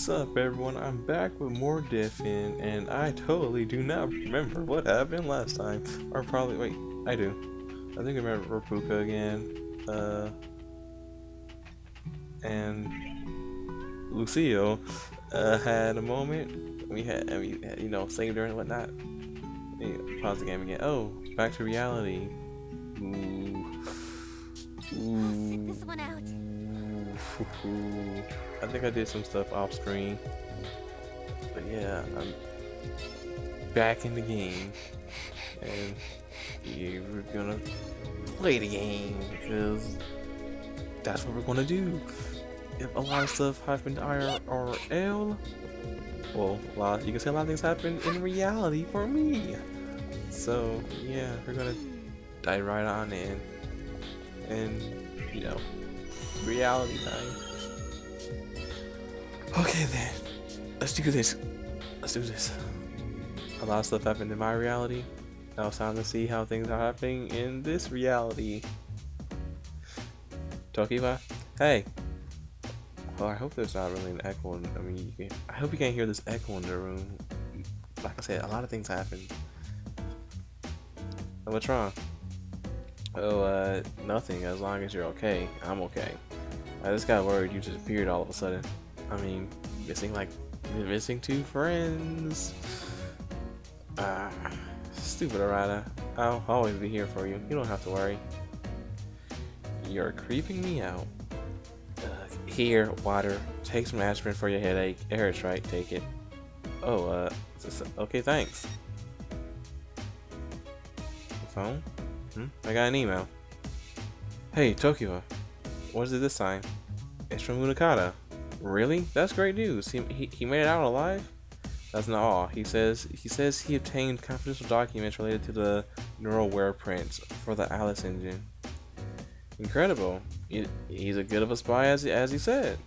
What's up, everyone? I'm back with more Diffin, and I totally do not remember what happened last time. Or probably, wait, I do. I think I remember Rapuka again, and Lucio, had a moment. Saved her and whatnot. Yeah, pause the game again. Oh, back to reality. Ooh. I'll sit this one out. I think I did some stuff off screen, but yeah, I'm back in the game, and yeah, we're gonna play the game because that's what we're gonna do. If a lot of stuff happened IRL, well, you can say a lot of things happen in reality for me. So yeah, we're gonna dive right on in, and you know, reality time. Okay then, let's do this. Let's do this. A lot of stuff happened in my reality. Now it's time to see how things are happening in this reality. Tokiwa? Hey! Well, I hope there's not really an echo in, I hope you can't hear this echo in the room. Like I said, a lot of things happened. What's wrong? Oh, nothing, as long as you're okay. I'm okay. I just got worried you just appeared all of a sudden. I mean, missing two friends. Ah, stupid Arata. I'll always be here for you. You don't have to worry. You're creeping me out. Here, water. Take some aspirin for your headache. It hurts, right? Take it. Oh, okay, thanks. Phone? I got an email. Hey, Tokyo. What is it this time? It's from Munakata. Really? That's great news. He made it out alive? That's not all. He says he obtained confidential documents related to the neural wear prints for the Alice engine. Incredible. He's as good of a spy as he said.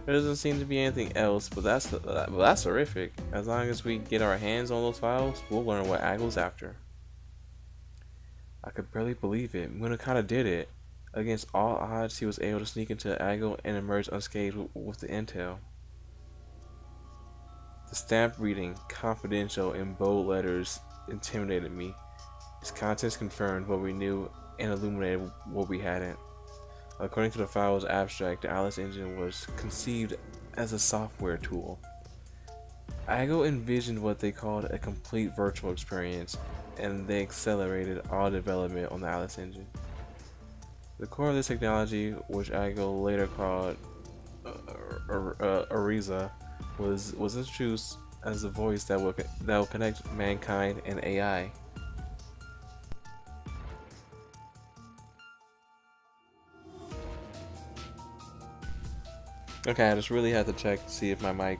There doesn't seem to be anything else, but that's horrific. As long as we get our hands on those files, we'll learn what Aggle's after. I could barely believe it. Munakata did it. Against all odds, he was able to sneak into Aggle and emerge unscathed with the intel. The stamp reading, confidential, in bold letters, intimidated me. Its contents confirmed what we knew and illuminated what we hadn't. According to the file's abstract, the Alice engine was conceived as a software tool. Aggle envisioned what they called a complete virtual experience, and they accelerated all development on the Alice engine. The core of this technology, which Aggle later called Ariza, was introduced as a voice that will connect mankind and AI. Okay, I just really had to check to see if my mic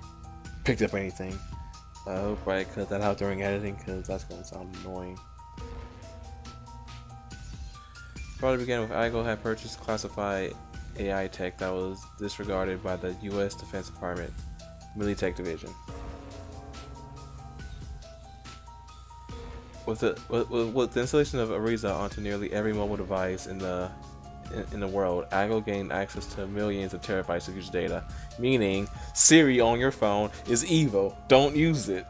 picked up anything. I hope I cut that out during editing because that's going to sound annoying. Probably began with Aggle had purchased classified AI tech that was disregarded by the U.S. Defense Department Militech Division. With the installation of Ariza onto nearly every mobile device in the world, Aggle gained access to millions of terabytes of user data. Meaning, Siri on your phone is evil. Don't use it.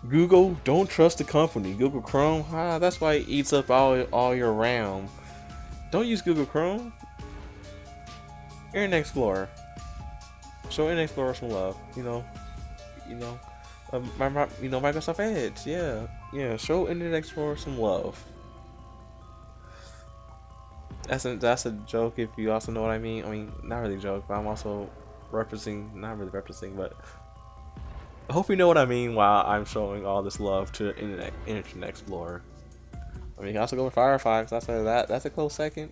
Google, don't trust the company. Google Chrome, that's why it eats up all your RAM. Don't use Google Chrome. Internet Explorer. Show Internet Explorer some love. Microsoft Edge. Yeah. Show Internet Explorer some love. That's a joke if you also know what I mean. I mean, not really a joke, but I'm also not really referencing, but I hope you know what I mean while I'm showing all this love to Internet Explorer. I mean, you can also go with Firefox. That's a close second.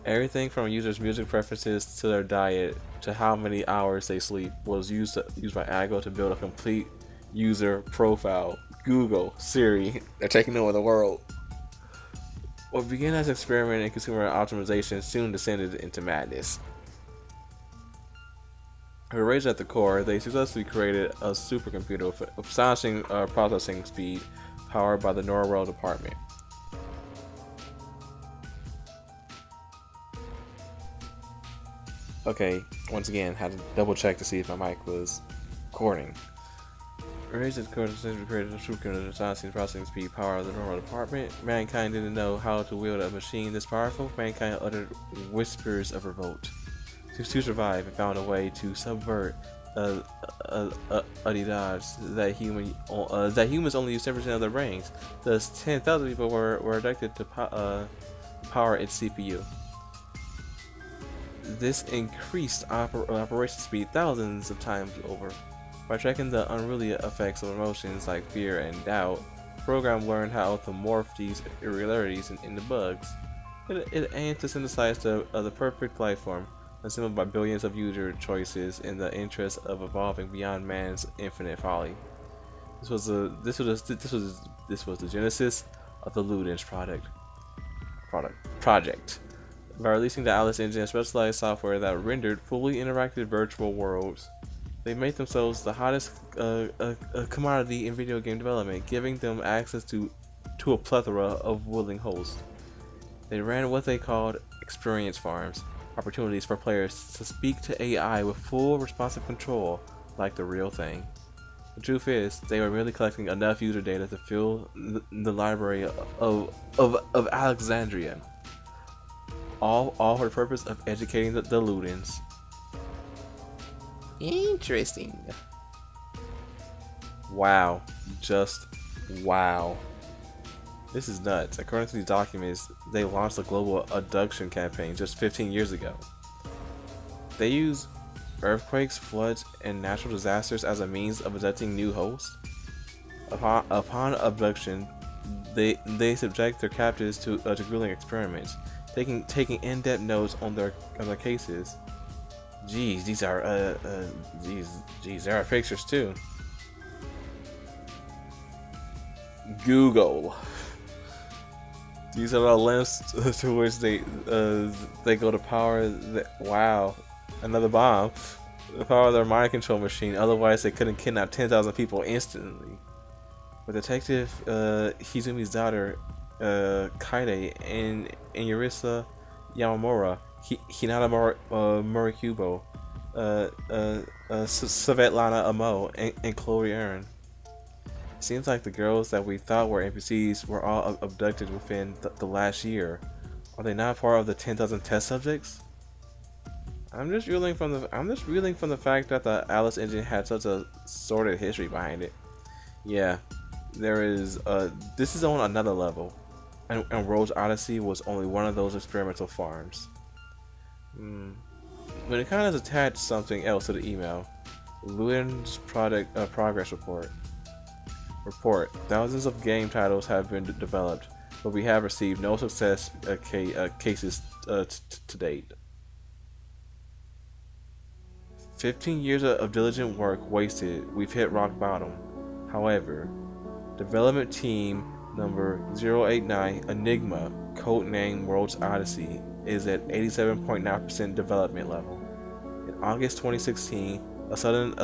Everything from users' music preferences to their diet to how many hours they sleep was used by Aggle to build a complete user profile. Google, Siri, they're taking over the world. What began as an experiment in consumer optimization soon descended into madness. Rage at the core, they successfully created a supercomputer with astonishing processing speed, powered by the neural department. Okay, once again, had to double check to see if my mic was recording. Raised its code essentially created a supercomputer astonishing processing speed power of the normal department. Mankind didn't know how to wield a machine this powerful. Mankind uttered whispers of revolt. To survive and found a way to subvert ideas that humans only use 10% of their brains. Thus, 10,000 people were addicted to power its CPU. This increased operation speed thousands of times over. By tracking the unruly effects of emotions like fear and doubt, the program learned how to morph these irregularities into bugs. It aimed to synthesize the perfect life form, assembled by billions of user choices in the interest of evolving beyond man's infinite folly. This was the genesis of the Ludens project. By releasing the Alice engine, a specialized software that rendered fully interactive virtual worlds, they made themselves the hottest commodity in video game development, giving them access to a plethora of willing hosts. They ran what they called experience farms, opportunities for players to speak to AI with full responsive control, like the real thing. The truth is, they were merely collecting enough user data to fill the library of Alexandria, all for the purpose of educating the Ludens. Interesting. Wow. Just wow. This is nuts. According to these documents, they launched a global abduction campaign just 15 years ago. They use earthquakes, floods, and natural disasters as a means of abducting new hosts. Upon abduction, they subject their captives to grueling experiments, taking in-depth notes on their cases. Geez, these are there are pictures too. Google. These are the links to which they go to power. Wow, another bomb. The power of their mind control machine. Otherwise, they couldn't kidnap 10,000 people instantly. But Detective Hizumi's daughter, Kaide, and Yurisa Yamamura, Hinata Morikubo, Svetlana Amo, and Chloe Aaron. Seems like the girls that we thought were NPCs were all abducted within the last year. Are they not part of the 10,000 test subjects? I'm just reeling from the fact that the Alice engine had such a sordid history behind it. Yeah, there is. This is on another level, and Rogue's Odyssey was only one of those experimental farms. But it kind of attached something else to the email. Luden's progress report. Thousands of game titles have been developed, but we have received no success cases to date. 15 years of diligent work wasted, we've hit rock bottom. However, development team number 089 Enigma, codenamed World's Odyssey, is at 87.9% development level. In August 2016, a sudden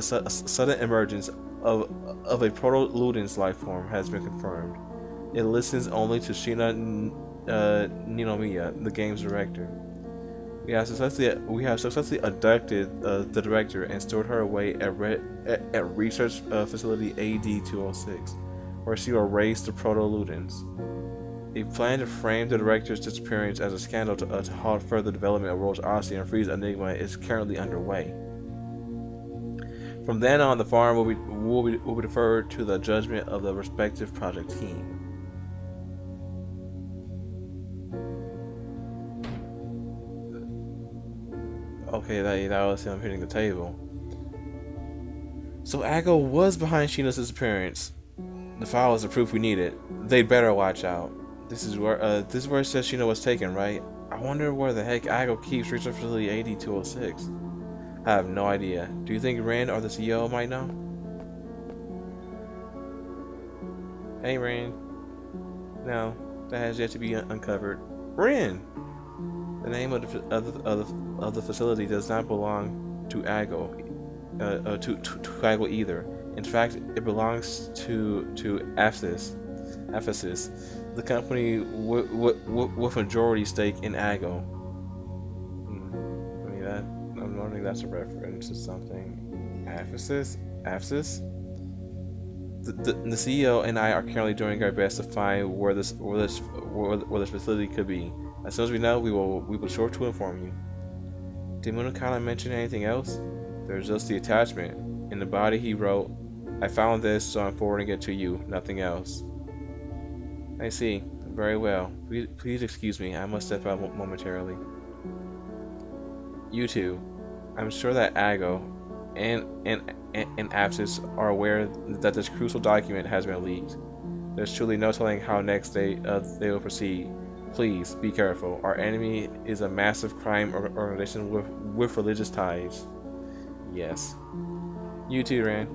emergence of a proto-Ludens life form has been confirmed. It listens only to Shina Ninomiya, the game's director. We have successfully abducted the director and stored her away at research facility AD-206, where she will raise the proto-Ludens. A plan to frame the director's disappearance as a scandal to halt further development of Rogue's Odyssey and freeze Enigma is currently underway. From then on, the farm will be deferred to the judgment of the respective project team. Okay, that was him hitting the table. So Ago was behind Sheena's disappearance. The file is the proof we needed. They'd better watch out. This is where it says Sheena was taken, right? I wonder where the heck Ago keeps research facility AD-206. I have no idea. Do you think Ren or the CEO might know? Hey Ren. No, that has yet to be uncovered. Ren! The name of the facility does not belong to Ago, to Ago either. In fact, it belongs to Ephesus, the company with majority stake in Ago. I mean, wondering if that's a reference to something. Ephesus? Ephesus? The CEO and I are currently doing our best to find where this facility could be. As soon as we know, we will sure to inform you. Did Munakata mention anything else? There's just the attachment. In the body he wrote, I found this, so I'm forwarding it to you, nothing else. I see. Very well. Please excuse me, I must step out momentarily. You two. I'm sure that Ago and Apsis are aware that this crucial document has been leaked. There's truly no telling how next they will proceed. Please be careful. Our enemy is a massive crime organization with religious ties. Yes. You too, Ran.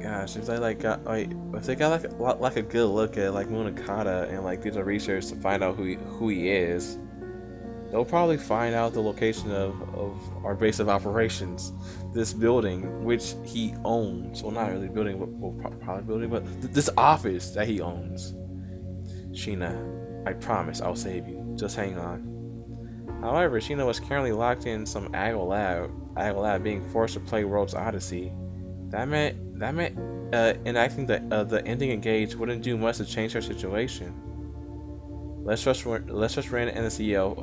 Gosh, if they if they got like a good look at like Munakata and like did the research to find out who he is, they'll probably find out the location of our base of operations, this building which he owns. Well, not really building, but well, probably building, but this office that he owns. Sheena, I promise I'll save you. Just hang on. However, Sheena was currently locked in some Aggle lab being forced to play World's Odyssey. That meant enacting the ending engage wouldn't do much to change her situation. Let's trust Ren and the CEO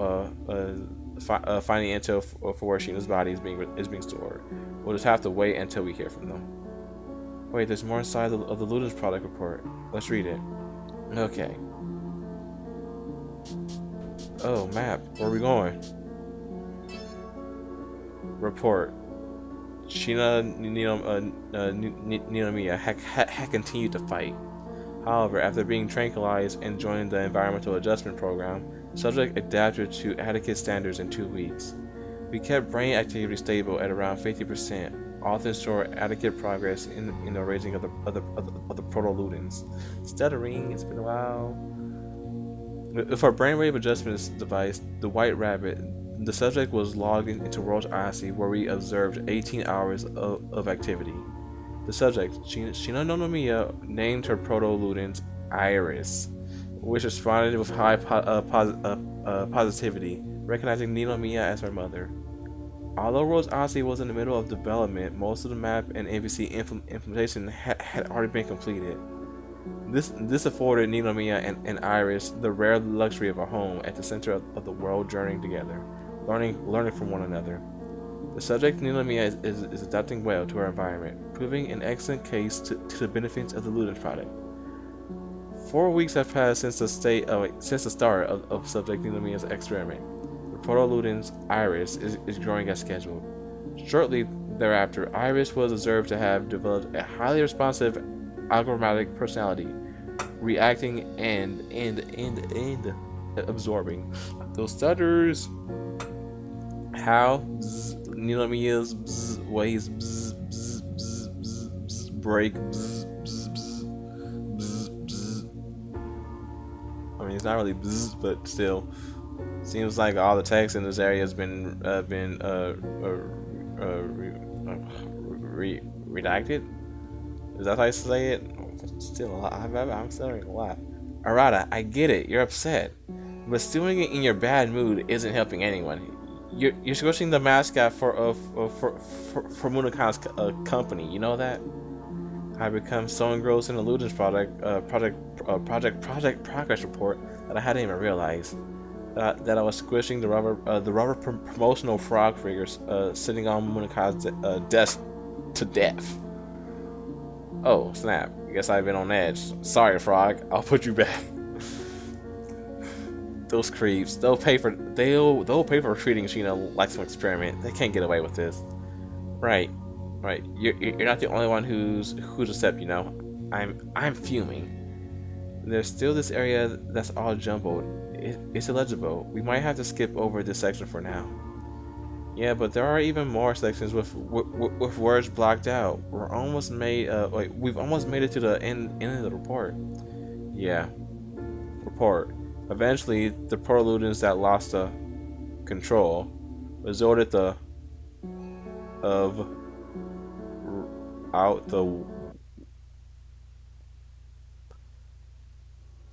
finding intel for where Sheena's body is being stored. We'll just have to wait until we hear from them. Wait, there's more inside of the Ludens product report. Let's read it. Okay. Oh, map. Where are we going? Report. Sheena Ninomiya had continued to fight. However, after being tranquilized and joining the environmental adjustment program, subject adapted to adequate standards in 2 weeks. We kept brain activity stable at around 50%, often showed adequate progress in the raising of the proto-ludens. Stuttering, it's been a while. With our brainwave adjustment device, the White Rabbit, the subject was logged into World's Odyssey, where we observed 18 hours of activity. The subject, Sheena Ninomiya, named her proto-ludens Iris, which responded with high positivity, recognizing Ninomiya as her mother. Although World's Odyssey was in the middle of development, most of the map and NPC implementation had already been completed. This afforded Ninomiya and Iris the rare luxury of a home at the center of the world, journeying together, learning from one another. The subject Ninomiya is adapting well to her environment, proving an excellent case to the benefits of the Ludens product. 4 weeks have passed since the start of subject Ninomiya's experiment. The proto-ludens Iris is growing as scheduled. Shortly thereafter, Iris was observed to have developed a highly responsive algorithmic personality, reacting and absorbing. Those stutters. How Ninomiya's ways break. I mean, it's not really but still, seems like all the text in this area has been redacted. Is that how you say it? Still, I'm stuttering a lot. Arata, I get it. You're upset, but stewing in your bad mood isn't helping anyone. You're squishing the mascot for Munakata's company. You know that? I become so engrossed in the Ludens project progress report that I hadn't even realized that I was squishing the rubber promotional frog figures sitting on Munakata's desk to death. Oh snap! I guess I've been on edge. Sorry, frog. I'll put you back. Those creeps, they'll pay for treating Sheena like some experiment. They can't get away with this. Right. You're not the only one who's upset, you know. I'm fuming. There's still this area that's all jumbled. It's illegible. We might have to skip over this section for now. Yeah, but there are even more sections with words blocked out. We've almost made it to the end of the report. Yeah. Report. Eventually, the proto-ludens that lost control resorted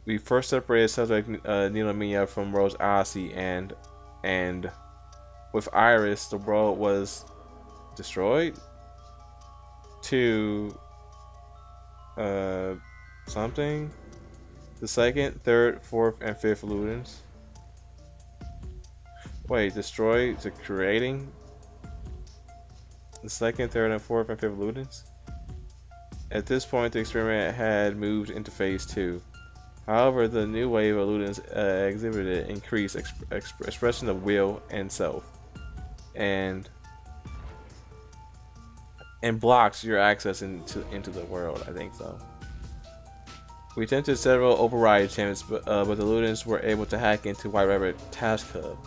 we first separated subject Ninomiya from Rose Odyssey and with Iris, the world was destroyed. 2 something. The second, third, fourth, and fifth Ludens. Wait, destroyed to creating the second, third, and fourth, and fifth Ludens? At this point, the experiment had moved into phase 2. However, the new wave of Ludens exhibited increased expression of will and self, and blocks your access into the world. I think so. We attempted several override attempts, but the Ludens were able to hack into White Rabbit Task Hub.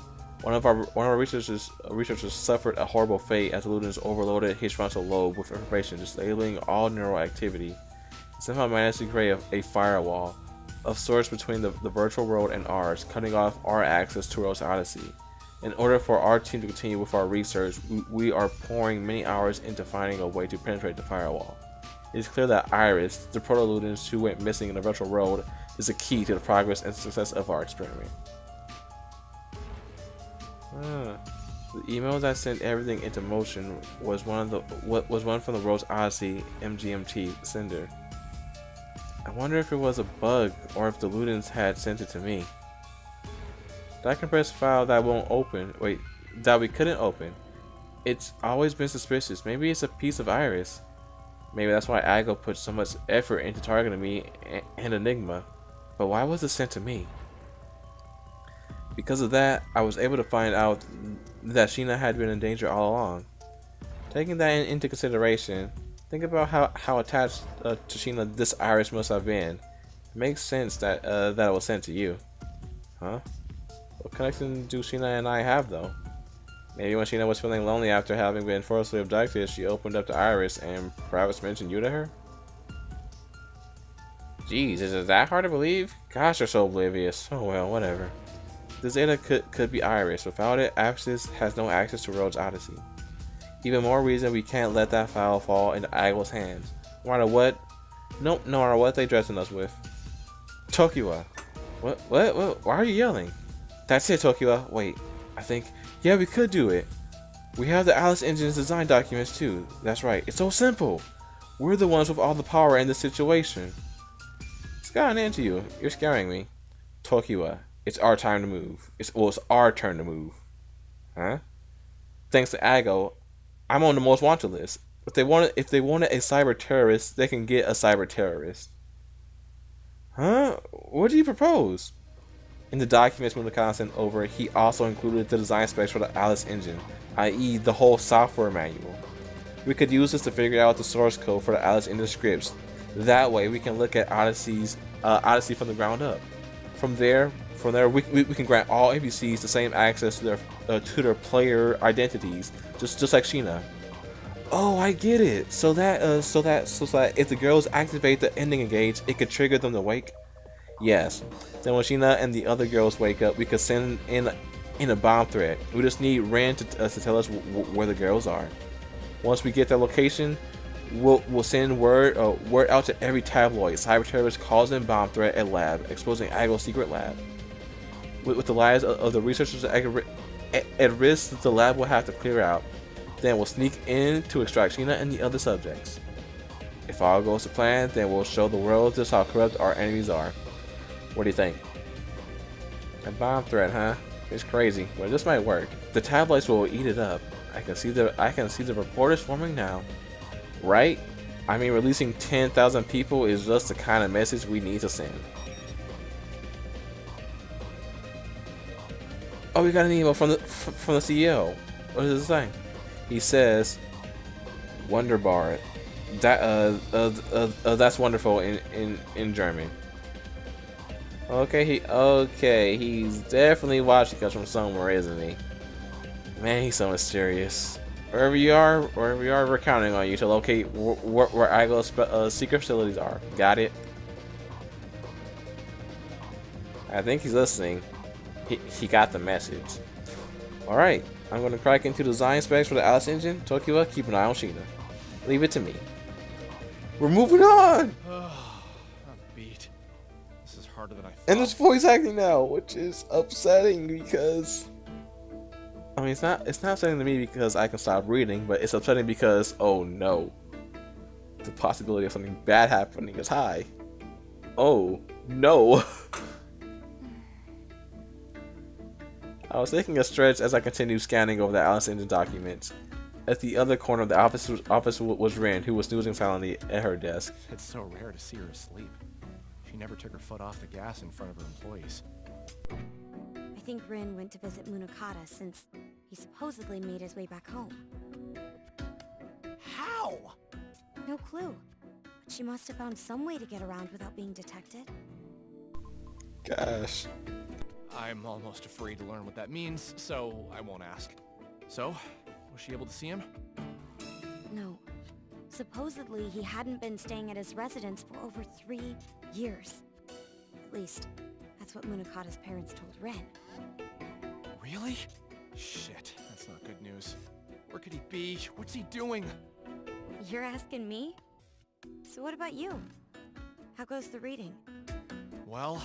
One of our researchers suffered a horrible fate as the Ludens overloaded his frontal lobe with information, disabling all neural activity. Somehow managed to create a firewall of sorts between the virtual world and ours, cutting off our access to Rose Odyssey. In order for our team to continue with our research, we are pouring many hours into finding a way to penetrate the firewall. It is clear that Iris, the proto-Ludens who went missing in the virtual world, is the key to the progress and success of our experiment. The email that sent everything into motion was one from the Rose Odyssey MGMT sender. I wonder if it was a bug or if the Ludens had sent it to me. That compressed file that won't open, that we couldn't open. It's always been suspicious. Maybe it's a piece of Iris. Maybe that's why Ago put so much effort into targeting me and Enigma. But why was it sent to me? Because of that, I was able to find out that Sheena had been in danger all along. Taking that into consideration, think about how attached to Sheena this Iris must have been. It makes sense that it was sent to you. Huh? What connection do Sheena and I have, though? Maybe when Sheena was feeling lonely after having been forcibly abducted, she opened up to Iris and perhaps mentioned you to her? Jeez, is it that hard to believe? Gosh, they're so oblivious. Oh well, whatever. This data could be Iris. Without it, Axis has no access to Rhodes Odyssey. Even more reason we can't let that file fall into Ago's hands. No matter what, no matter what they threaten us with. Tokiwa. What? Why are you yelling? That's it, Tokiwa. Wait, I think, yeah, we could do it. We have the Alice Engine's design documents too. That's right, it's so simple. We're the ones with all the power in this situation. It's gotten into you. You're scaring me. Tokiwa, it's our time to move. It's our turn to move. Huh? Thanks to Ago, I'm on the most wanted list. If they wanted a cyber terrorist, they can get a cyber terrorist. Huh? What do you propose? In the documents Mulakana sent over, he also included the design specs for the Alice engine, i.e. the whole software manual. We could use this to figure out the source code for the Alice engine scripts. That way we can look at Odyssey from the ground up. From there we can grant all NPCs the same access to their player identities, just like Sheena. Oh, I get it. So that if the girls activate the ending engage, it could trigger them to wake. Yes. Then when Sheena and the other girls wake up, we could send in a bomb threat. We just need Ren to tell us where the girls are. Once we get their location, we'll send word out to every tabloid. Cyber terrorist calls in bomb threat at lab, exposing Ago's secret lab. With the lives of the researchers at risk that the lab will have to clear out. Then we'll sneak in to extract Sheena and the other subjects. If all goes to plan, then we'll show the world just how corrupt our enemies are. What do you think? A bomb threat, huh? It's crazy, but this might work. The tabloids will eat it up. I can see the reporters forming now. Right? I mean, releasing 10,000 people is just the kind of message we need to send. Oh, we got an email from the CEO. What does it say? He says, "Wunderbar." That's wonderful in German. Okay, he's definitely watching us from somewhere, isn't he? Man, he's so mysterious. Wherever you are, we're counting on you to locate where Ago's secret facilities are. Got it? I think he's listening. He got the message. Alright, I'm going to crack into the design specs for the Alice engine. Tokiwa, keep an eye on Sheena. Leave it to me. We're moving on! I'm beat. This is harder than I thought. And there's voice acting now, which is upsetting because... I mean, it's not upsetting to me because I can stop reading, but it's upsetting because, oh no, the possibility of something bad happening is high. Oh no. I was taking a stretch as I continued scanning over the Alice Engine documents. At the other corner of the office was Ren, who was snoozing silently at her desk. It's so rare to see her asleep. She never took her foot off the gas in front of her employees. I think Rin went to visit Munakata since he supposedly made his way back home. How? No clue. But she must have found some way to get around without being detected. Gosh. I'm almost afraid to learn what that means, so I won't ask. So, was she able to see him? No. Supposedly, he hadn't been staying at his residence for over 3 years. At least, that's what Munakata's parents told Ren. Really? Shit, that's not good news. Where could he be? What's he doing? You're asking me? So what about you? How goes the reading? Well,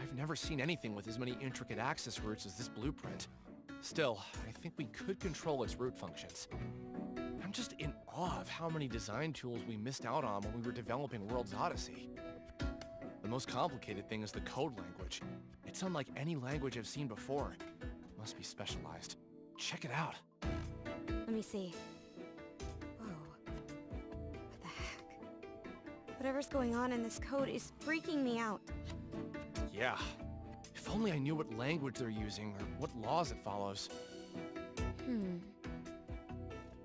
I've never seen anything with as many intricate access routes as this blueprint. Still, I think we could control its root functions. I'm just in awe of how many design tools we missed out on when we were developing World's Odyssey. The most complicated thing is the code language. It's unlike any language I've seen before. It must be specialized. Check it out. Let me see. Whoa. What the heck? Whatever's going on in this code is freaking me out. Yeah. If only I knew what language they're using or what laws it follows.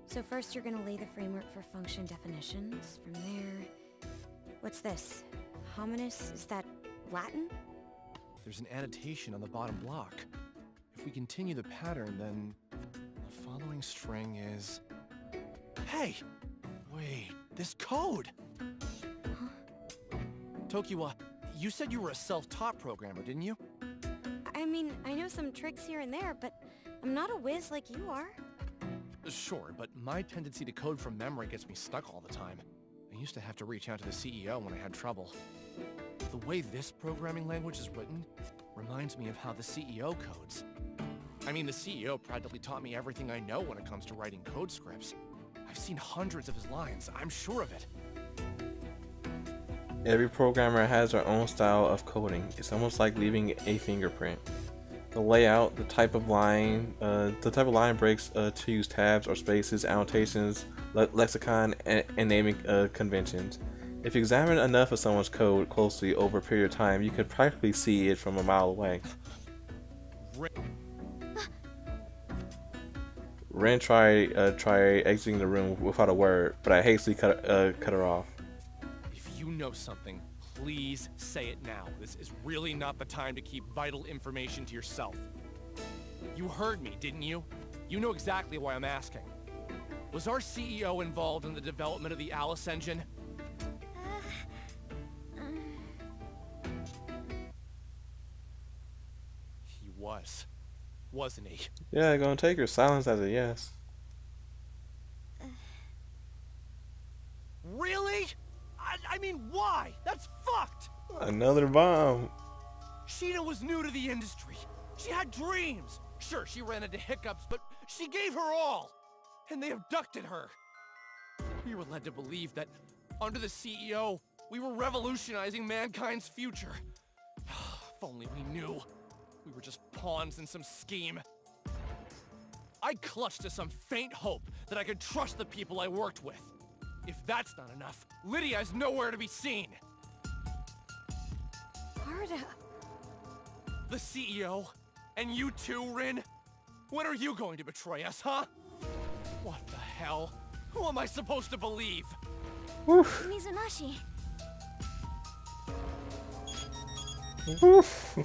So first you're gonna lay the framework for function definitions. From there... What's this? Hominis? Is that Latin? There's an annotation on the bottom block. If we continue the pattern, then the following string is... Hey! Wait, this code! Tokiwa, you said you were a self-taught programmer, didn't you? I mean, I know some tricks here and there, but I'm not a whiz like you are. Sure, but my tendency to code from memory gets me stuck all the time. I used to have to reach out to the CEO when I had trouble. The way this programming language is written reminds me of how the CEO codes. I mean, the CEO practically taught me everything I know when it comes to writing code scripts. I've seen hundreds of his lines, I'm sure of it. Every programmer has their own style of coding. It's almost like leaving a fingerprint. The layout, the type of line breaks to use tabs or spaces, annotations, lexicon, and naming conventions. If you examine enough of someone's code closely over a period of time, you could practically see it from a mile away. Ren tried exiting the room without a word, but I hastily cut her off. If you know something, please say it now. This is really not the time to keep vital information to yourself. You heard me, didn't you? You know exactly why I'm asking. Was our CEO involved in the development of the Alice engine? He was, wasn't he? Yeah, gonna take your silence as a yes. Really? I mean, why? That's fucked! Another bomb. Sheena was new to the industry. She had dreams. Sure, she ran into hiccups, but she gave her all. And they abducted her. We were led to believe that under the CEO, we were revolutionizing mankind's future. If only we knew. We were just pawns in some scheme. I clutched to some faint hope that I could trust the people I worked with. If that's not enough, Lydia is nowhere to be seen. Arda. The CEO? And you too, Rin? When are you going to betray us, huh? What the hell? Who am I supposed to believe? Oof. Mizunashi. Oof.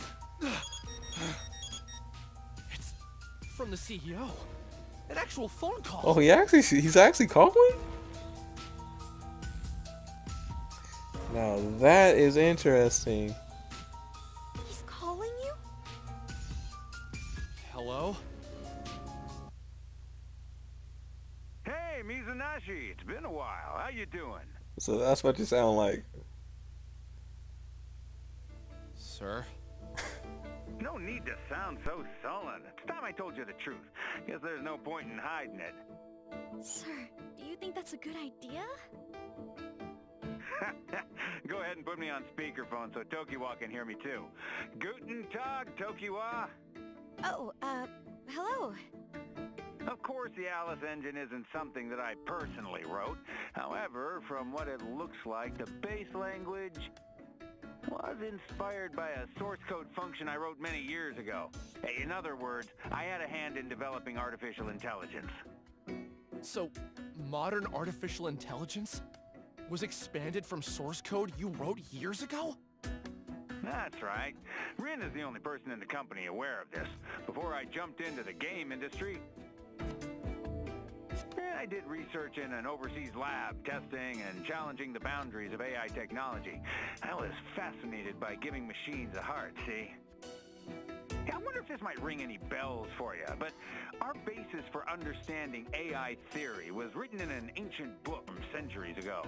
It's from the CEO. An actual phone call. Oh, he's actually calling? Now that is interesting. He's calling you? Hello? Hey, Mizunashi, it's been a while. How you doing? So that's what you sound like. Sir? No need to sound so sullen. It's time I told you the truth. Guess there's no point in hiding it. Sir, do you think that's a good idea? Go ahead and put me on speakerphone so Tokiwa can hear me too. Guten Tag, Tokiwa. Oh, hello. Of course, the Alice engine isn't something that I personally wrote. However, from what it looks like, the base language was inspired by a source code function I wrote many years ago. In other words, I had a hand in developing artificial intelligence. So, modern artificial intelligence was expanded from source code you wrote years ago? That's right. Rin is the only person in the company aware of this. Before I jumped into the game industry, I did research in an overseas lab, testing and challenging the boundaries of AI technology. I was fascinated by giving machines a heart, see? Yeah, I wonder if this might ring any bells for you, but our basis for understanding AI theory was written in an ancient book from centuries ago.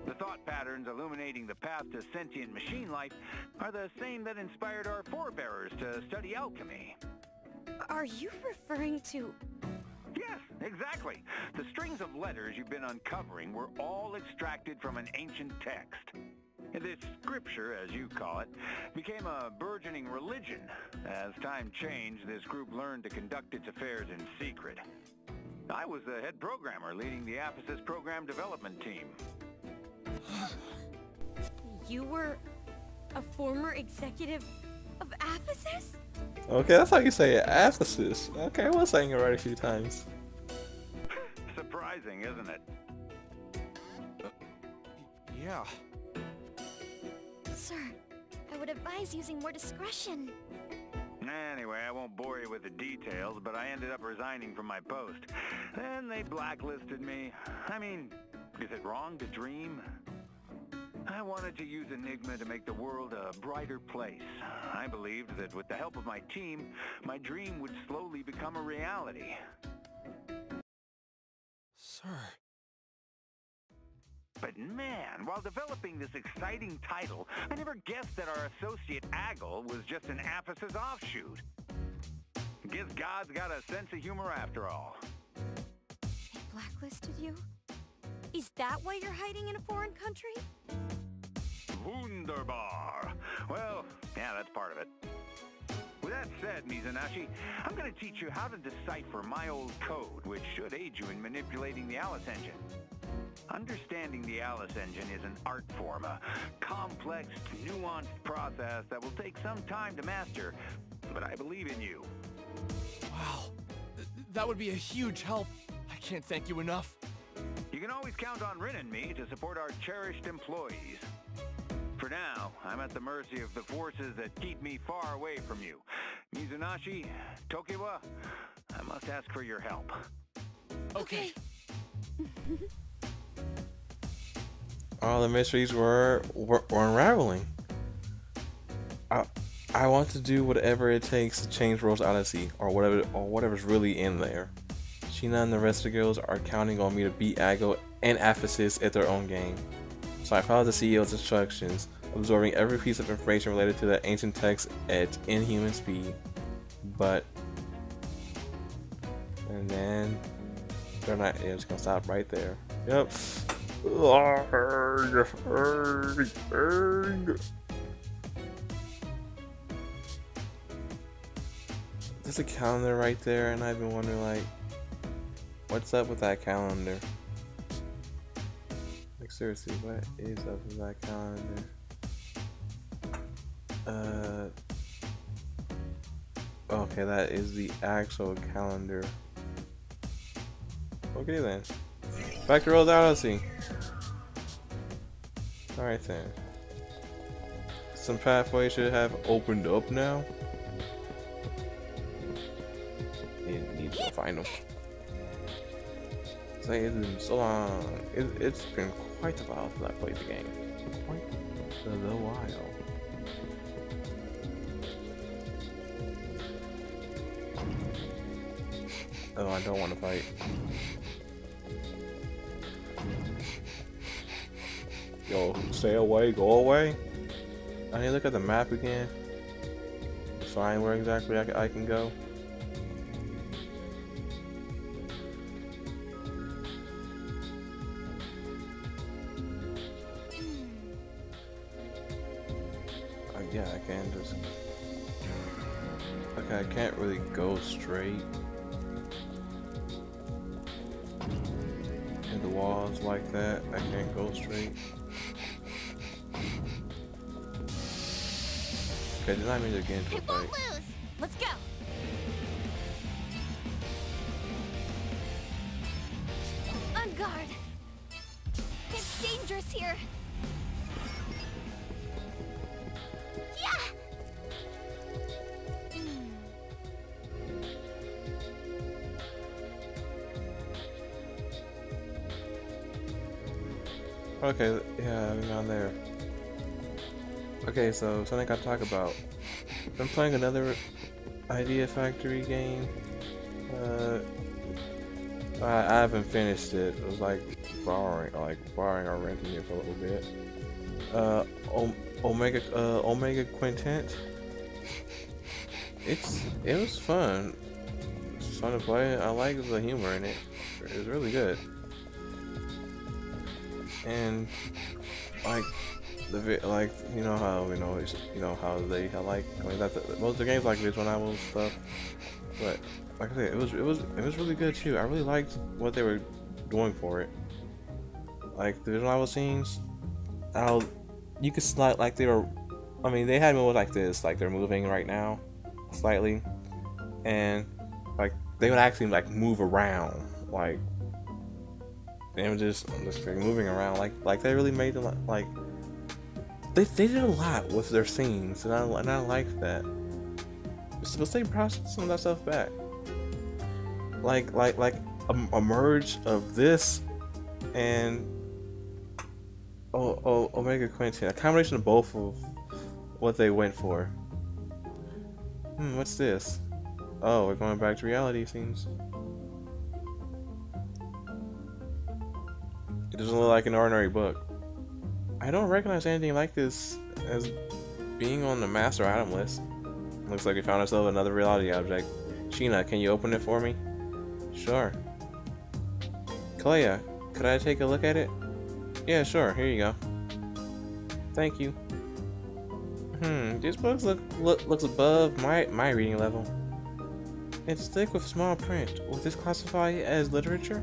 The thought patterns illuminating the path to sentient machine life are the same that inspired our forebears to study alchemy. Are you referring to... Yes, exactly. The strings of letters you've been uncovering were all extracted from an ancient text. This scripture, as you call it, became a burgeoning religion. As time changed, this group learned to conduct its affairs in secret. I was the head programmer leading the Aphesis program development team. You were a former executive of Aphesis? Okay, that's how you say it. Ephesus. Okay, I was saying it right a few times. Surprising, isn't it? Yeah. Sir, I would advise using more discretion. Anyway, I won't bore you with the details, but I ended up resigning from my post. Then they blacklisted me. I mean, is it wrong to dream? I wanted to use Enigma to make the world a brighter place. I believed that with the help of my team, my dream would slowly become a reality. Sir. But man, while developing this exciting title, I never guessed that our associate Aggle was just an Aphesis offshoot. Guess God's got a sense of humor after all. They blacklisted you? Is that why you're hiding in a foreign country? Wunderbar. Well, yeah, that's part of it. With that said, Mizanashi, I'm going to teach you how to decipher my old code, which should aid you in manipulating the Alice engine. Understanding the Alice engine is an art form, a complex, nuanced process that will take some time to master, but I believe in you. Wow. That would be a huge help. I can't thank you enough. You can always count on Rin and me to support our cherished employees. For now, I'm at the mercy of the forces that keep me far away from you. Mizunashi, Tokiwa, I must ask for your help. Okay. All the mysteries were unraveling. I want to do whatever it takes to change Rose Odyssey, or whatever's really in there. Sheena and the rest of the girls are counting on me to beat Aggo and Aphesis at their own game. So I followed the CEO's instructions, absorbing every piece of information related to the ancient text at inhuman speed. And then they're not. It's gonna stop right there. Yep. There's a calendar right there, and I've been wondering, like, what's up with that calendar? Like, seriously, what is up with that calendar? Okay, that is the actual calendar. Okay then. Back to Rose Odyssey. Alright then. Some pathways should have opened up now. Need to find them. It's been so long. It's been quite a while since I played the game. Quite a while. Oh, I don't want to fight. Yo, stay away, go away. I need to look at the map again. find where exactly I can go. Yeah, I can just... Okay, I can't really go straight in the walls like that. I can't go straight. Okay, then I mean to get into a It won't fight. lose. Let's go. On guard. It's dangerous here. Yeah. Okay, yeah, I'm down there. Okay, so something I gotta talk about. I'm playing another Idea Factory game. I haven't finished it. It was like borrowing or renting it for a little bit. Omega Quintet. It was fun. It's fun to play. I like the humor in it. It was really good. And like you know how how they like most of the games like visual novel stuff, but like I said, it was really good too. I really liked what they were doing for it. Like the visual novel scenes, how you could slide like they were. I mean, they had moves like this, like they're moving right now, slightly, and like they would actually like move around, like they were just like, moving around, like they really made them like. They did a lot with their scenes, and I like that. But they brought some of that stuff back. Like a merge of this and Omega Quintet, a combination of both of what they went for. What's this? Oh, we're going back to reality scenes. It doesn't look like an ordinary book. I don't recognize anything like this as being on the master item list. Looks like we found ourselves another reality object. Sheena, can you open it for me? Sure. Kalea, could I take a look at it? Yeah, sure. Here you go. Thank you. This book looks above my reading level. It's thick with small print. Will this classify as literature?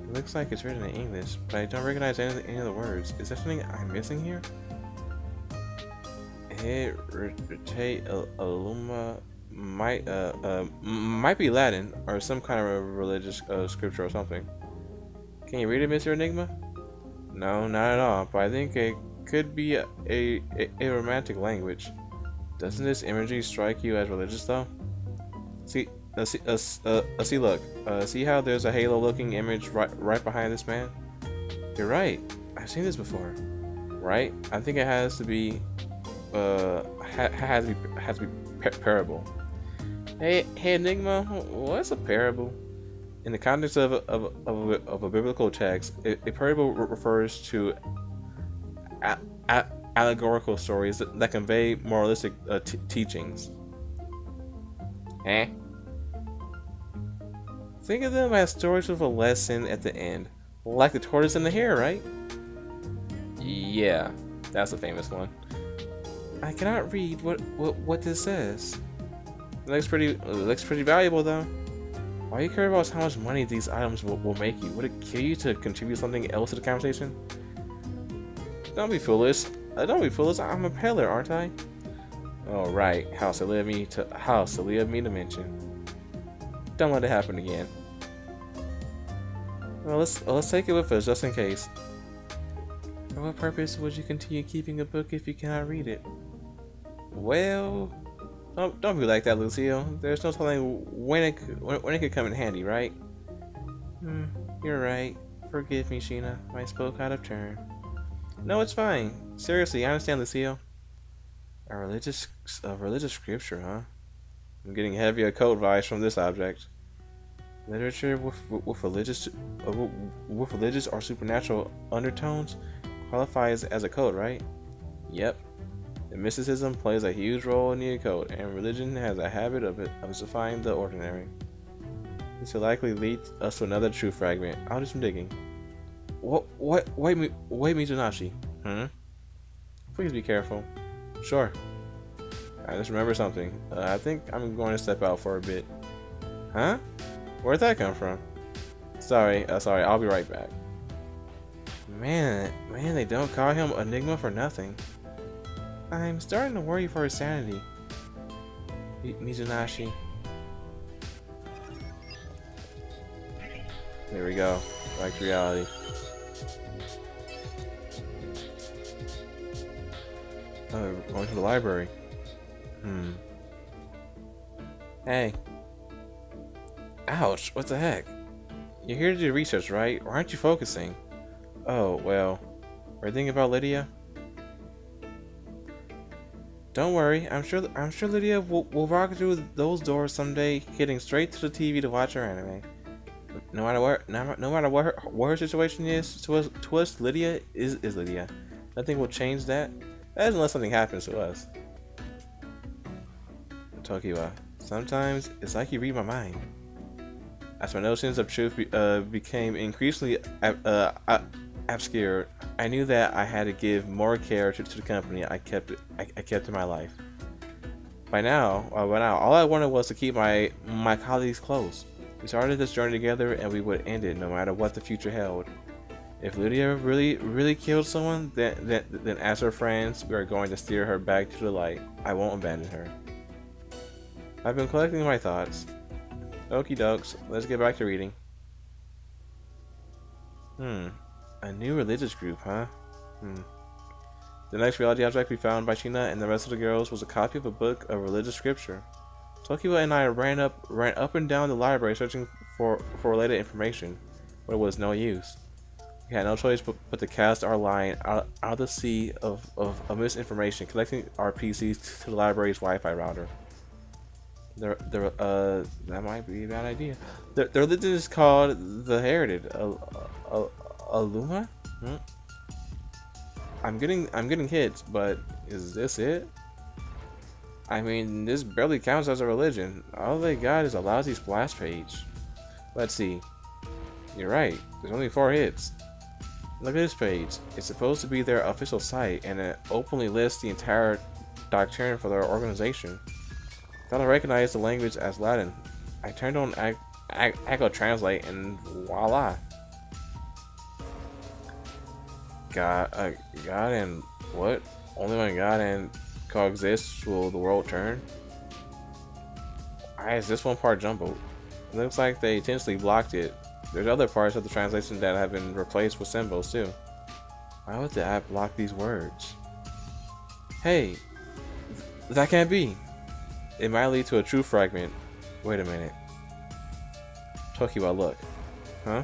It looks like it's written in English, but I don't recognize any of the words. Is there something I'm missing here? Rete Aluma might be Latin or some kind of religious scripture or something. Can you read it, Mr. Enigma? No, not at all. But I think it could be a romantic language. Doesn't this imagery strike you as religious though? See, look. See how there's a halo-looking image right behind this man? You're right. I've seen this before. Right? I think it has to be, has to be parable. Hey, Enigma, what's a parable? In the context of a biblical text, a parable refers to allegorical stories that convey moralistic teachings. Eh? Think of them as stories with a lesson at the end, like the tortoise and the hare, right? Yeah, that's a famous one. I cannot read what this says. It looks pretty valuable though. Why do you care about how much money these items will make you? Would it kill you to contribute something else to the conversation? Don't be foolish. Don't be foolish. I'm a peddler, aren't I? Oh right, how silly of me to mention. Don't let it happen again. Well, let's take it with us just in case. For what purpose would you continue keeping a book if you cannot read it? Well, don't be like that, Lucio. There's no telling when it could come in handy, right? You're right. Forgive me, Sheena. I spoke out of turn. No, it's fine. Seriously, I understand, Lucio. A religious scripture, huh? I'm getting heavier code vibes from this object. Literature with religious or supernatural undertones qualifies as a code, right? Yep. And mysticism plays a huge role in the occult, and religion has a habit of defying the ordinary. This will likely lead us to another true fragment. I'll do some digging. What? Wait, Mizunashi. Please be careful. Sure. I just remember something. I think I'm going to step out for a bit. Huh? Where'd that come from? Sorry, I'll be right back. Man, they don't call him Enigma for nothing. I'm starting to worry for his sanity. Mizunashi. There we go. Back to reality. Going to the library. Hey. Ouch, what the heck? You're here to do research, right? Or aren't you focusing? Oh, well. Are you thinking about Lydia? Don't worry, I'm sure Lydia will rock through those doors someday, getting straight to the TV to watch her anime. No matter what her situation is, to us Lydia is Lydia. Nothing will change that. That is unless something happens to us. Tokiwa, sometimes it's like you read my mind. As my notions of truth became increasingly obscure, I knew that I had to give more care to the company I kept in my life. By now, all I wanted was to keep my colleagues close. We started this journey together, and we would end it no matter what the future held. If Lydia really killed someone, then as her friends, we are going to steer her back to the light. I won't abandon her. I've been collecting my thoughts. Okie dokes, let's get back to reading. A new religious group, huh? The next reality object we found by China and the rest of the girls was a copy of a book of religious scripture. Tokiwa and I ran up and down the library searching for related information, but it was no use. We had no choice but to cast our line out of the sea of misinformation, connecting our PCs to the library's Wi-Fi router. That might be a bad idea. The religion is called the Heritage. Aluma? I'm getting hits, but is this it? I mean, this barely counts as a religion. All they got is a lousy splash page. Let's see. You're right. There's only 4 hits. Look at this page. It's supposed to be their official site, and it openly lists the entire doctrine for their organization. Thought I recognized the language as Latin. I turned on Echo Translate, and voila. God and what? Only when God and coexist will the world turn? Why is this one part jumbled? It looks like they intentionally blocked it. There's other parts of the translation that have been replaced with symbols too. Why would the app block these words? Hey, that can't be. It might lead to a true fragment. Wait a minute. Tokiwa, look. Huh?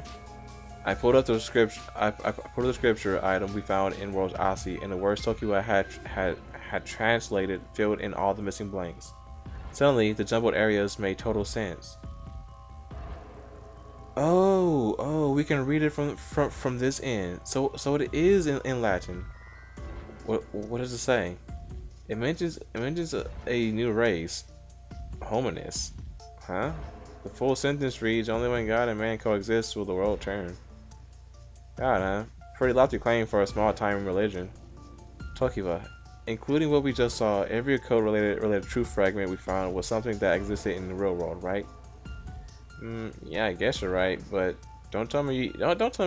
I pulled up the scripture. I pulled up the scripture item we found in World's Odyssey, and the words Tokiwa had translated filled in all the missing blanks. Suddenly, the jumbled areas made total sense. Oh, we can read it from this end. So it is in Latin. What does it say? It mentions a new race, hominis. Huh? The full sentence reads, "Only when God and man coexist will the world turn." God, huh? Pretty lofty claim for a small-time religion. Tokiwa, including what we just saw, every code related truth fragment we found was something that existed in the real world, right? Yeah, I guess you're right, but don't tell me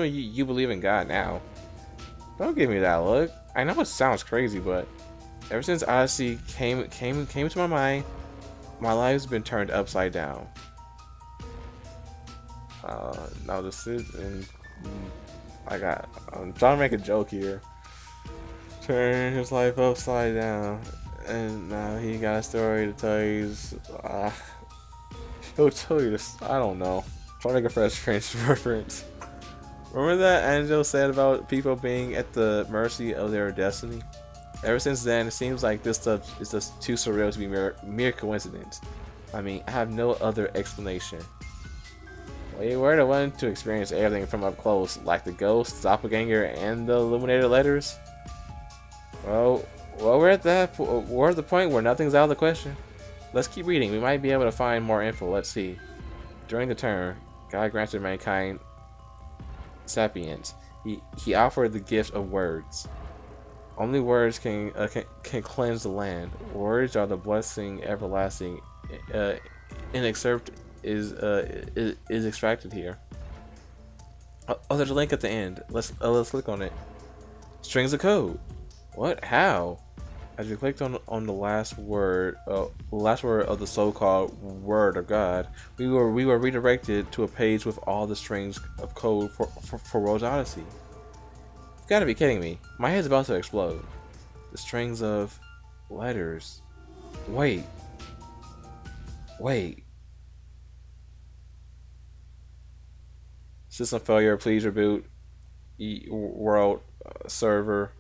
you believe in God now. Don't give me that look. I know it sounds crazy, but ever since Odyssey came to my mind, my life's been turned upside down. Now this is, and I'm trying to make a joke here. Turn his life upside down, and now he got a story to tell you. He'll tell you this. I don't know. I'm trying to make a Fresh Prince reference. Remember that Angel said about people being at the mercy of their destiny? Ever since then, it seems like this stuff is just too surreal to be mere coincidence. I mean, I have no other explanation. We were the one to experience everything from up close, like the ghosts, doppelganger, and the illuminated letters. Well, Well, we're at the point where nothing's out of the question. Let's keep reading. We might be able to find more info. Let's see. During the term, God granted mankind sapience. He offered the gift of words. Only words can cleanse the land. Words are the blessing everlasting. An excerpt is extracted here. Oh, there's a link at the end. Let's click on it. Strings of code. What? How? As we clicked on the last word of the so-called Word of God, we were redirected to a page with all the strings of code for Rogue's Odyssey. You've got to be kidding me! My head's about to explode. The strings of letters. Wait. System failure. Please reboot. World server.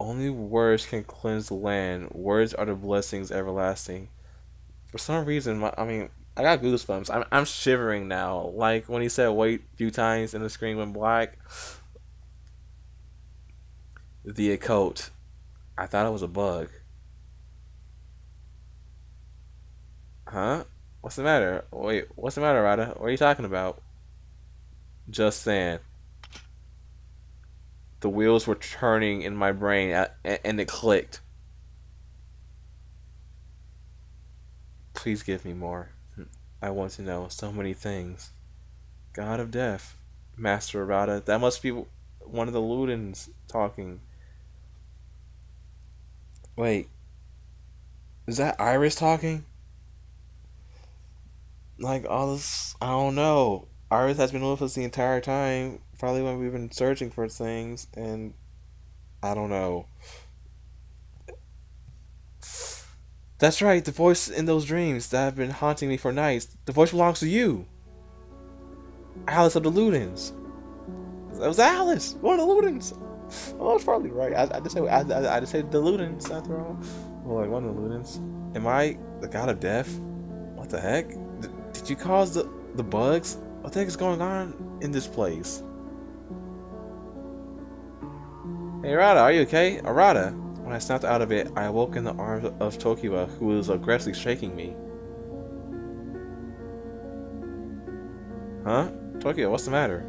Only words can cleanse the land. Words are the blessings everlasting. For some reason, I got goosebumps. I'm shivering now. Like when he said wait a few times and the screen went black. The occult. I thought it was a bug. Huh? What's the matter? Wait, what's the matter, Rada? What are you talking about? Just saying. The wheels were turning in my brain and it clicked. Please give me more. I want to know so many things. God of Death. Master Rada. That must be one of the Ludens talking. Wait. Is that Iris talking? Like all this, I don't know. Iris has been with us the entire time, probably when we've been searching for things, and I don't know. That's right, the voice in those dreams that have been haunting me for nights. The voice belongs to you, Alice of the Ludens. It was Alice, one of the Ludens. Oh, it's probably right. I just said the Ludens after all. Well, like one of the Ludens. Am I the God of Death? What the heck? Did you cause the bugs? What the heck is going on in this place? Hey Rada, are you okay? Rada! When I snapped out of it, I awoke in the arms of Tokiwa, who was aggressively shaking me. Huh? Tokiwa, what's the matter?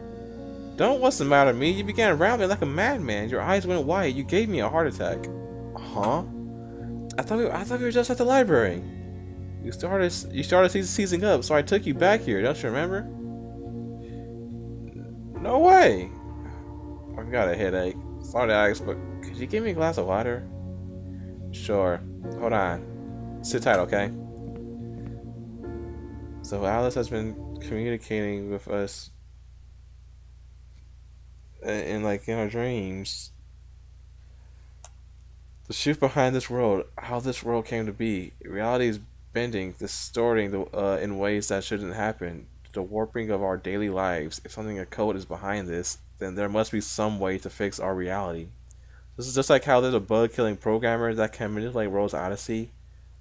Don't what's the matter, me? You began rambling like a madman. Your eyes went white. You gave me a heart attack. Huh? I thought we were just at the library. You started seizing up, so I took you back here. Don't you remember? No way. I've got a headache. Sorry to ask, but could you give me a glass of water? Sure. Hold on. Sit tight, okay? So Alice has been communicating with us in our dreams. The truth behind this world, how this world came to be. Reality is bending, distorting in ways that shouldn't happen. The warping of our daily lives. If something a code is behind this, then there must be some way to fix our reality. This is just like how there's a bug-killing programmer that can manipulate Rogue's Odyssey.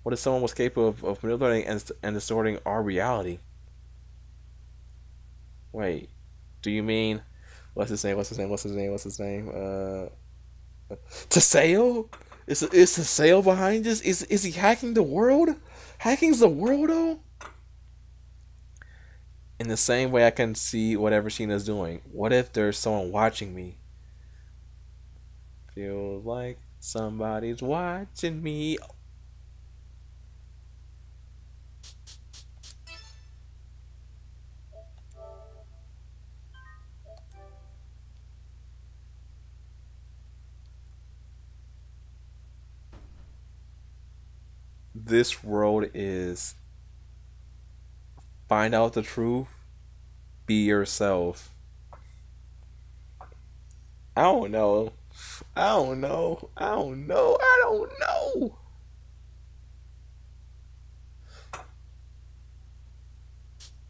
What if someone was capable of manipulating and distorting our reality? Wait, do you mean what's his name? Taseo? Is Taseo behind this? Is he hacking the world? Hacking's the world though? In the same way I can see whatever Sheena's doing. What if there's someone watching me? Feels like somebody's watching me. This world is find out the truth, be yourself. I don't know. I don't know.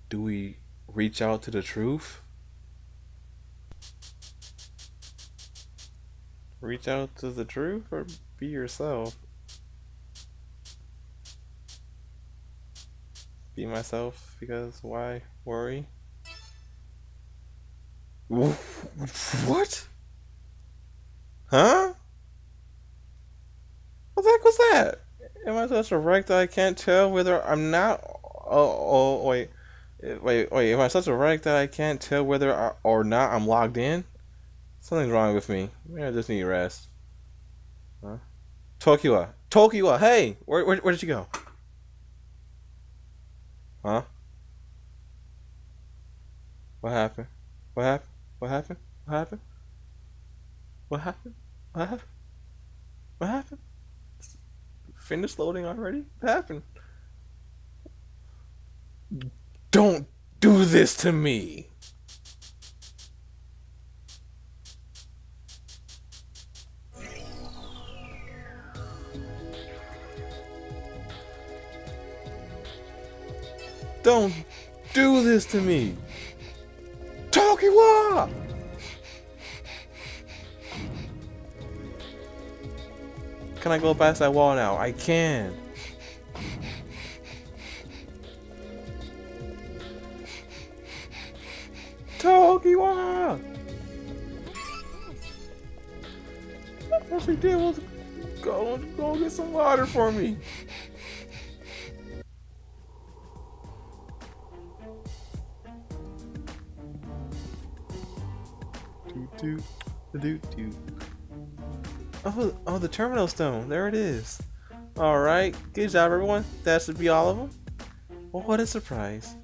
Do we reach out to the truth? Reach out to the truth or be yourself? Be myself, because why worry? What? Huh? What the heck was that? Am I such a wreck that I can't tell whether I'm not? Wait. Wait. Am I such a wreck that I can't tell whether or not I'm logged in? Something's wrong with me. Maybe I just need rest. Huh? Tokiwa, hey! Where did you go? Huh? What happened? What happened? What happened? What happened? What happened? What happened? What happened? Finished loading already? What happened? Don't do this to me! Don't do this to me! Tokiwa! Can I go past that wall now? I can. Tokiwa! All she did was go get some water for me. Oh, the terminal stone. There it is. Alright, good job everyone. That should be all of them. Well, what a surprise.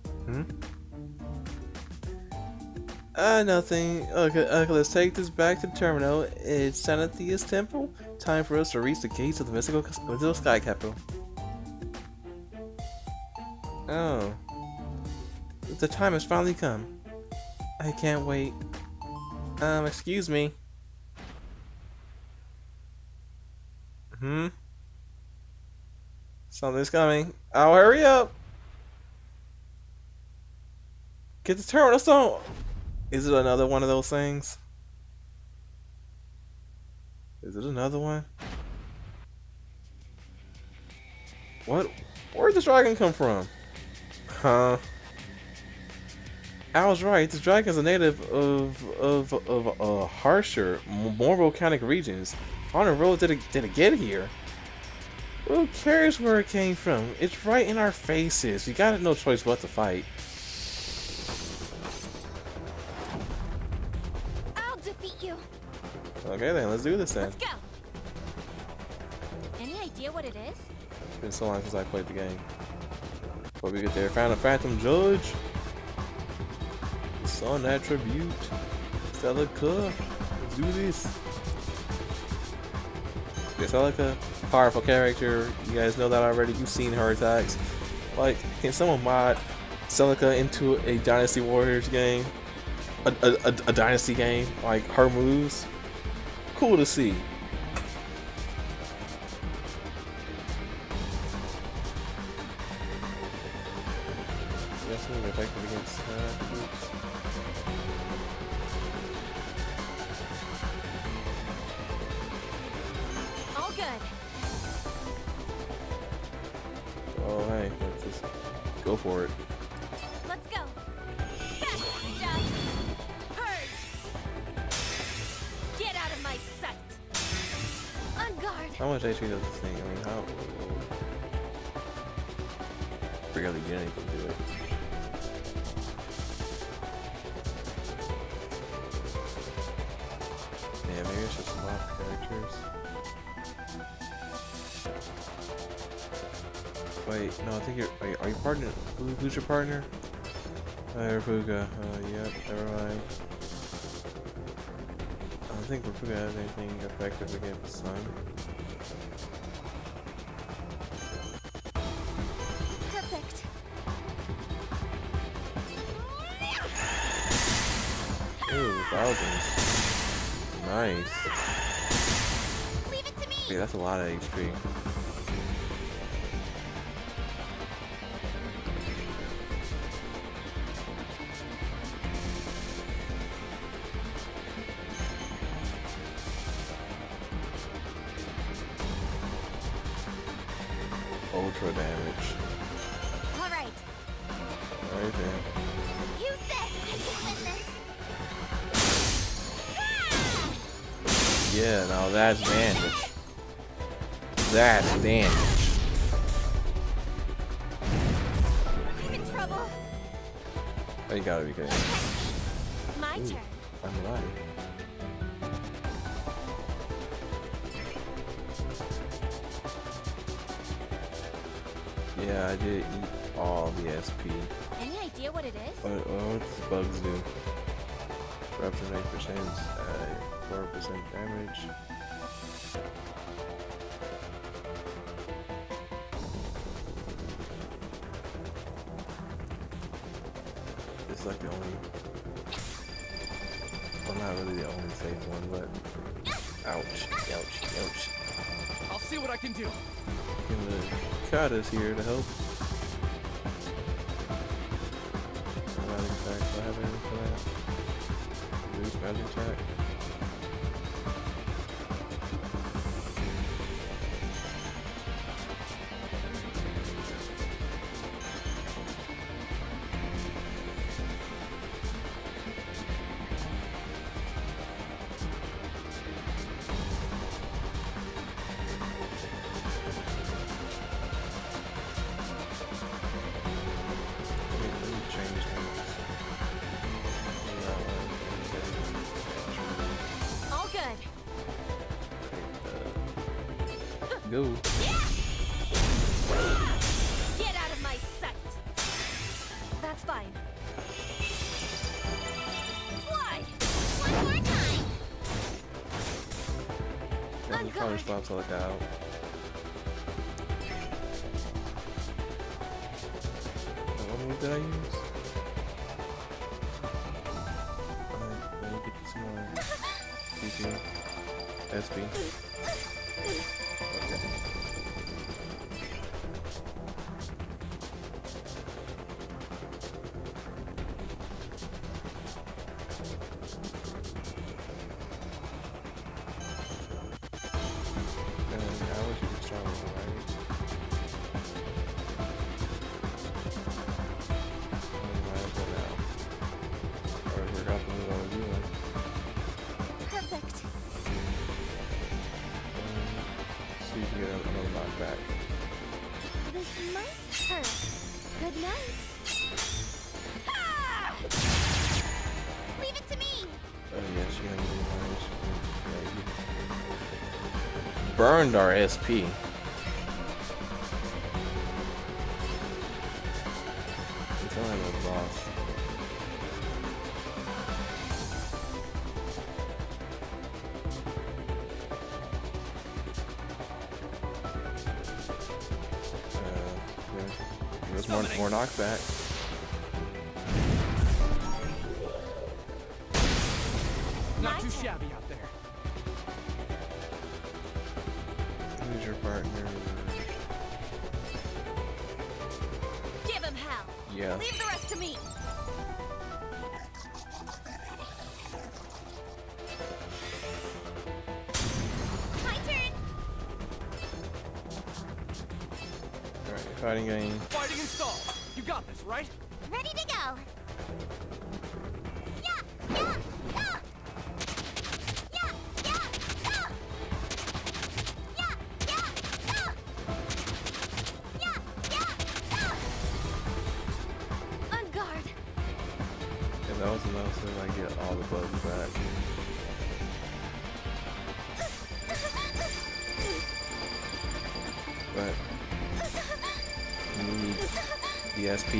Nothing. Okay, let's take this back to the terminal. It's Sanathea's temple. Time for us to reach the gates of the mystical sky capital. Oh. The time has finally come. I can't wait. Excuse me. Something's coming. Oh, hurry up! Get the terminal stone! Is it another one of those things? Is it another one? What? Where'd this dragon come from? Huh? I was right. This dragon is a native of harsher, more volcanic regions. On the road did it get here? Who cares where it came from? It's right in our faces. We got no choice but to fight. I'll defeat you. Okay then, let's do this then. Let's go. Any idea what it is? It's been so long since I played the game. Before we get there, found a Phantom Judge. Sun Attribute. Celica. Let's do this. Okay, Celica, powerful character. You guys know that already. You've seen her attacks. Like, can someone mod Celica into a Dynasty Warriors game? A Dynasty game? Like, her moves? Cool to see. Yes, I'm effective against groups. All good. Oh, hey, let's just go for it. Let's go. Fast stuff. Purge. Get out of my sight. On guard. How much HP does this thing? I mean, how? Barely get anything to it. Yeah, maybe it's just a lot of characters. Wait, no, I think you're. Are you partner? Who's your partner? Rapuga. Yep, never mind. I don't think Rapuga has anything effective against the sun. Perfect. Ooh, thousands. Nice. Leave it to me. Okay, that's a lot of HP. Ultra damage. All right. Right there. Use this. Yeah, now that's damage. That's damage. I'm in trouble. Oh, you gotta be kidding. My Ooh, turn. I'm alive. Yeah, I did eat all the SP. Any idea what it is? What does bugs do? Corruption 8%, 4% damage. It's like the only, well, not really the only safe one, but ouch, ouch, ouch. I'll see what I can do. And the Kata's here to help. Magic attack, do I have anything for that? Reduce magic attack. Let me change things. All good. Go. Get out of my sight. That's fine. Fly. One more time. Yeah, we probably still have to look out. What move did I use? Let me get you some more PP. SP. Okay. And I wish you could start with the right. Might as well now. Or we're not going to do one. Perfect. See if you get another knockback. This might hurt. Good night. Ah! Leave it to me. Oh yeah, she gonna do burned our SP. It's only the boss. There's more knockback. Not too shabby out there. Who's your partner? Give him hell. Yeah. Leave the rest to me. My turn. Alright, fighting game. Fighting installed. You got this, right? Ready to go. Yeah, yeah, yeah. Yeah, yeah, yeah. Yeah, yeah, yeah. Yeah, yeah, yeah. On guard. And that was enough to like get all the bugs back. But we need the SP. I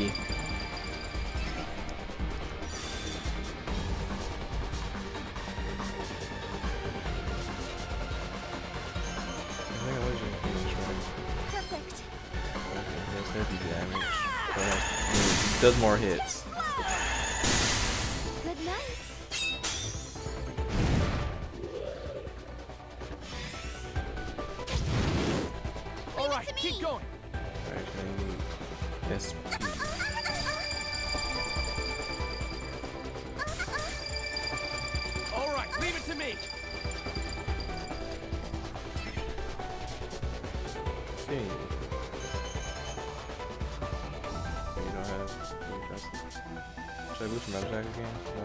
think I was your finish right. Perfect. Okay, that's heavy damage. But it does more hits. Good night. All right, keep going. Alright, I need SP. All right, leave it to me. Okay. You don't have. Should I boost my attack again? No.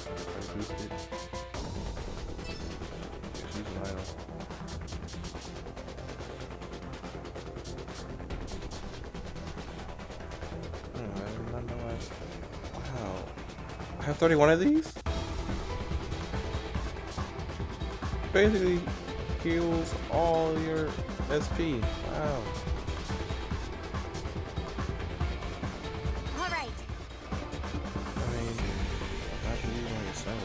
Try to boost it. Yeah, she's an idol. have 31 of these? Basically heals all your SP. Wow. All right. I mean, not to use on yourself.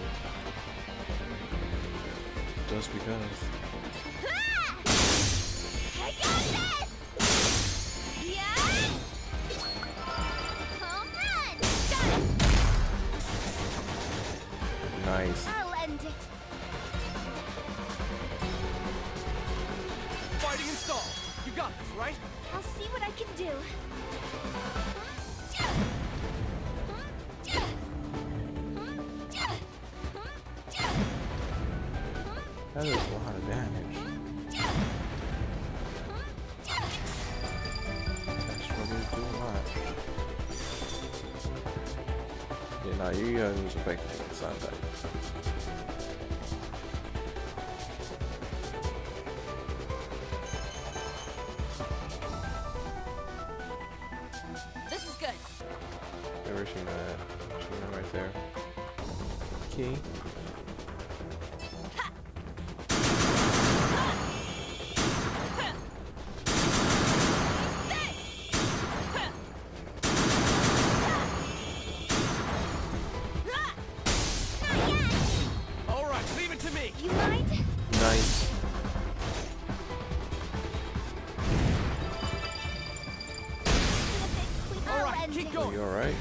Just because. Ah! I got this! Yeah! Home run! Got it! Nice. I'll end it. Fighting installed. You got this, right? I'll see what I can do. That is a lot of damage. That sure did do a lot. Yeah, nah, you gotta use effective sun type. This is good. Where's she at? She's right there. Key. All right, leave it to me. You mind? Nice. All right, keep Oh, going. you alright?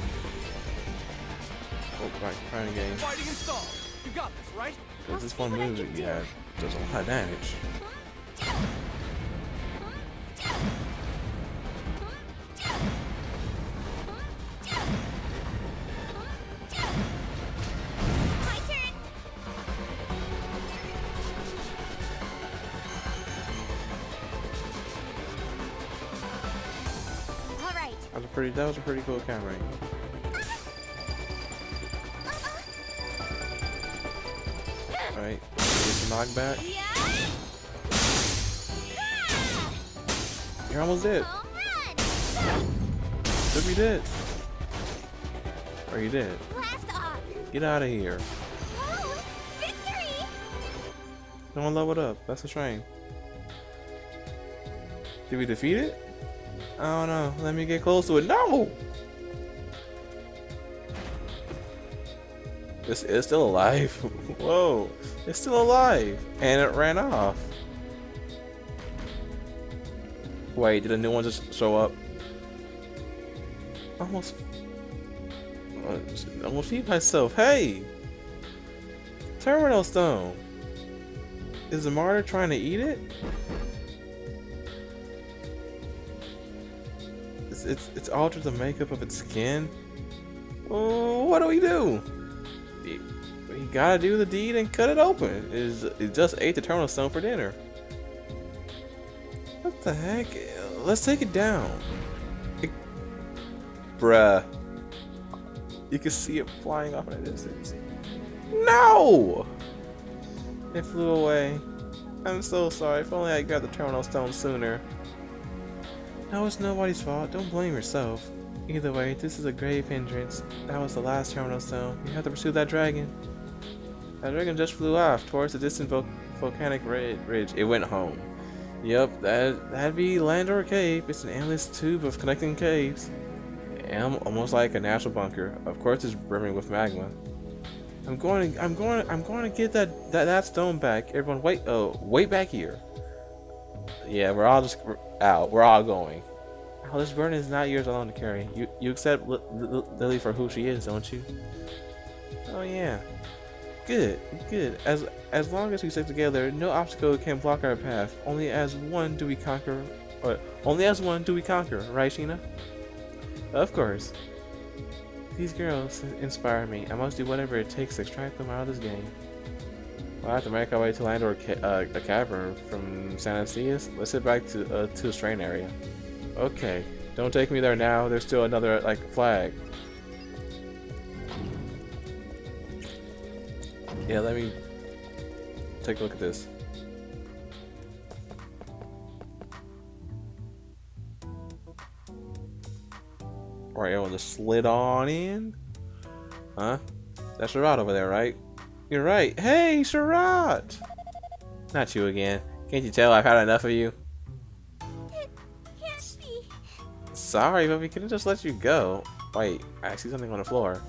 Oh, right, trying to gain. Fighting installed. You got this, right? Because this one move that you had does a lot of damage. My turn. All right. That was a pretty cool camera. Alright, get the knockback. Yeah. You're almost dead. Home run. Should be dead. Or you dead. Blast off. Get out of here. Whoa! Victory! No one leveled up. That's a shame. Did we defeat it? I don't know. Let me get close to it. No! It's still alive. Whoa. It's still alive. And it ran off. Wait, did a new one just show up? Almost feed myself. Hey! Terminal Stone. Is the martyr trying to eat it? It's altered the makeup of its skin. Oh, what do we do? We gotta do the deed and cut it open. It just ate the terminal stone for dinner. What the heck? Let's take it down. Bruh. You can see it flying off in the distance. No! It flew away. I'm so sorry. If only I got the terminal stone sooner. No, it's nobody's fault. Don't blame yourself. Either way, this is a grave hindrance. That was the last terminal stone. You have to pursue that dragon. That dragon just flew off towards the distant volcanic ridge. It went home. Yep, that'd be land or a cave. It's an endless tube of connecting caves. Almost like a natural bunker. Of course, it's brimming with magma. I'm going to get that stone back. Everyone, wait back here. Yeah, we're all out. We're all going. Oh, this burden is not yours alone to carry. You accept Lily for who she is, don't you? Oh yeah. Good. As long as we stick together, no obstacle can block our path. Only as one do we conquer. Right, Sheena? Of course. These girls inspire me. I must do whatever it takes to extract them out of this game. We'll have to make our way to land or a cavern from San Anastasius. Let's head back to the strain area. Okay, don't take me there now. There's still another flag. Yeah, let me take a look at this. Alright, everyone just slid on in. Huh? That's Sherrod over there, right? You're right. Hey, Sherrod! Not you again. Can't you tell I've had enough of you? It can't be. Sorry, but we couldn't just let you go. Wait, I see something on the floor.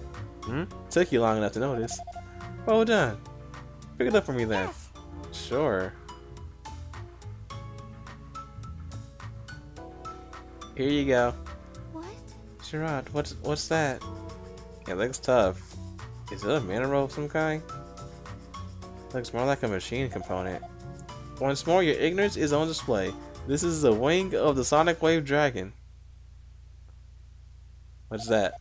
Took you long enough to notice. Well done. Pick it up for me then. Yes. Sure. Here you go. What? Sherrod, what's that? It looks tough. Is it a mineral of some kind? Looks more like a machine component. Once more, your ignorance is on display. This is the wing of the Sonic Wave Dragon. What's that?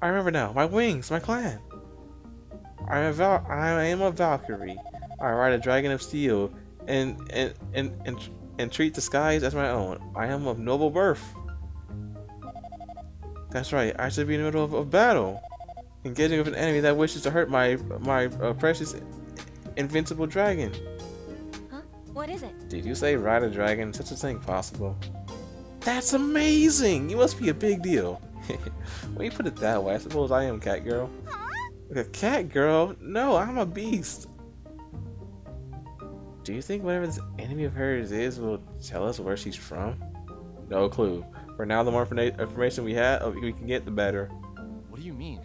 I remember now. My wings, my clan. I am a Valkyrie. I ride a dragon of steel and treat the skies as my own. I am of noble birth. That's right. I should be in the middle of battle, engaging with an enemy that wishes to hurt my precious invincible dragon. Huh? What is it? Did you say ride a dragon? Such a thing possible? That's amazing! You must be a big deal. When you put it that way, I suppose I am Cat Girl. Huh? A cat girl? No, I'm a beast. Do you think whatever this enemy of hers is will tell us where she's from? No clue. For now, the more information we can get, the better. What do you mean?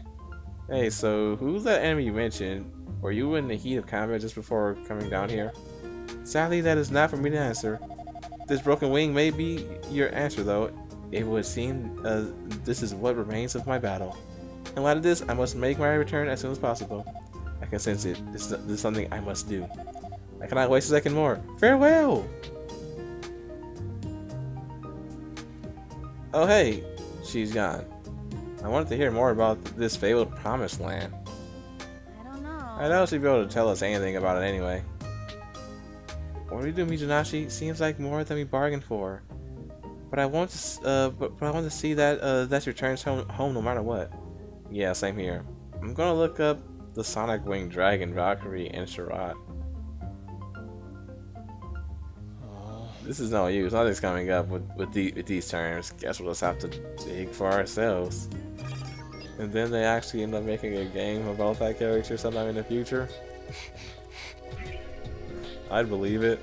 Hey, so who's that enemy you mentioned? Were you in the heat of combat just before coming down here? Sadly, that is not for me to answer. This broken wing may be your answer, though. It would seem this is what remains of my battle. In light of this, I must make my return as soon as possible. I can sense it. This is something I must do. I cannot waste a second more. Farewell! Oh hey, she's gone. I wanted to hear more about this fabled promised land. I don't know. I know she'd be able to tell us anything about it anyway. What do we do, Mizunashi? Seems like more than we bargained for. But I want to, but I want to see that she returns home no matter what. Yeah, same here. I'm gonna look up the Sonic Wing Dragon, Valkyrie, and Sherrod. This is no use. Nothing's coming up with these terms. Guess we'll just have to dig for ourselves. And then they actually end up making a game about that character sometime in the future. I'd believe it.